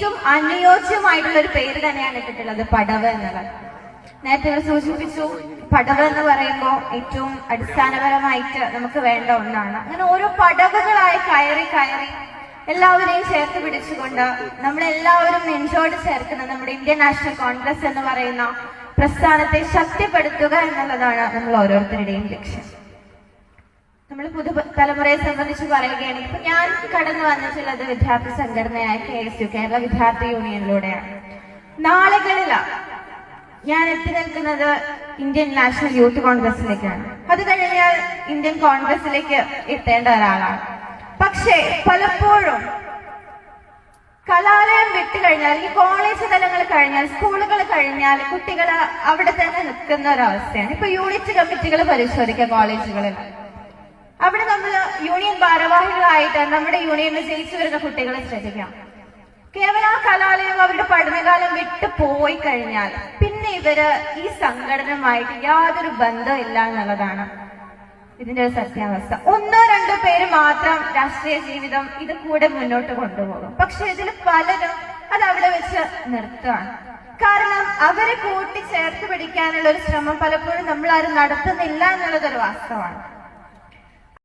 ഏറ്റവും അനുയോജ്യമായിട്ടുള്ള ഒരു പേര് തന്നെയാണ് ഇട്ടിട്ടുള്ളത്, പടവ് എന്നുള്ളത്. നേരത്തെ ഇവിടെ സൂചിപ്പിച്ചു, പടവ് എന്ന് പറയുമ്പോൾ ഏറ്റവും അടിസ്ഥാനപരമായിട്ട് നമുക്ക് വേണ്ട ഒന്നാണ്. അങ്ങനെ ഓരോ പടവുകളായി കയറി കയറി എല്ലാവരെയും ചേർത്ത് പിടിച്ചുകൊണ്ട് നമ്മളെല്ലാവരും നെഞ്ചോട് ചേർക്കുന്ന നമ്മുടെ ഇന്ത്യൻ നാഷണൽ കോൺഗ്രസ് എന്ന് പറയുന്ന പ്രസ്ഥാനത്തെ ശക്തിപ്പെടുത്തുക എന്നുള്ളതാണ് നമ്മൾ ഓരോരുത്തരുടെയും ലക്ഷ്യം. നമ്മൾ പുതുതലമുറയെ സംബന്ധിച്ച് പറയുകയാണെങ്കിൽ ഇപ്പൊ ഞാൻ കടന്നു വന്നിട്ടുള്ളത് വിദ്യാർത്ഥി സംഘടനയായ KSU, കേരള വിദ്യാർത്ഥി യൂണിയനിലൂടെയാണ്. നാളുകളിൽ ഞാൻ എത്തി നിൽക്കുന്നത് ഇന്ത്യൻ നാഷണൽ യൂത്ത് കോൺഗ്രസിലേക്കാണ്. അത് കഴിഞ്ഞാൽ ഇന്ത്യൻ കോൺഗ്രസിലേക്ക് എത്തേണ്ട ഒരാളാണ്. പക്ഷേ പലപ്പോഴും കലാലയം വിട്ടു കഴിഞ്ഞാൽ, ഈ കോളേജ് തലങ്ങൾ കഴിഞ്ഞാൽ, സ്കൂളുകൾ കഴിഞ്ഞാൽ കുട്ടികൾ അവിടെ തന്നെ നിൽക്കുന്ന ഒരവസ്ഥയാണ്. ഇപ്പൊ യൂണിറ്റ് കമ്മിറ്റികൾ പരിശോധിക്കുക കോളേജുകളിൽ, അവിടെ നമ്മൾ യൂണിയൻ ഭാരവാഹികളായിട്ട് നമ്മുടെ യൂണിയനിൽ ജയിച്ചു വരുന്ന കുട്ടികളെ ശ്രദ്ധിക്കാം. കേവലം ആ കലാലയം അവരുടെ പഠനകാലം വിട്ടു പോയി കഴിഞ്ഞാൽ പിന്നെ ഇവര് ഈ സംഘടനയുമായിട്ട് യാതൊരു ബന്ധമില്ല എന്നുള്ളതാണ് ഇതിന്റെ ഒരു സത്യാവസ്ഥ. ഒന്നോ രണ്ടോ പേര് മാത്രം രാഷ്ട്രീയ ജീവിതം ഇത് കൂടെ മുന്നോട്ട് കൊണ്ടുപോകും. പക്ഷെ ഇതിൽ പലരും അത് അവിടെ വെച്ച് നിർത്തുകയാണ്. കാരണം അവരെ കൂട്ടി ചേർത്ത് പിടിക്കാനുള്ള ഒരു ശ്രമം പലപ്പോഴും നമ്മൾ ആരും നടത്തുന്നില്ല എന്നുള്ളതൊരു വാസ്തവമാണ്.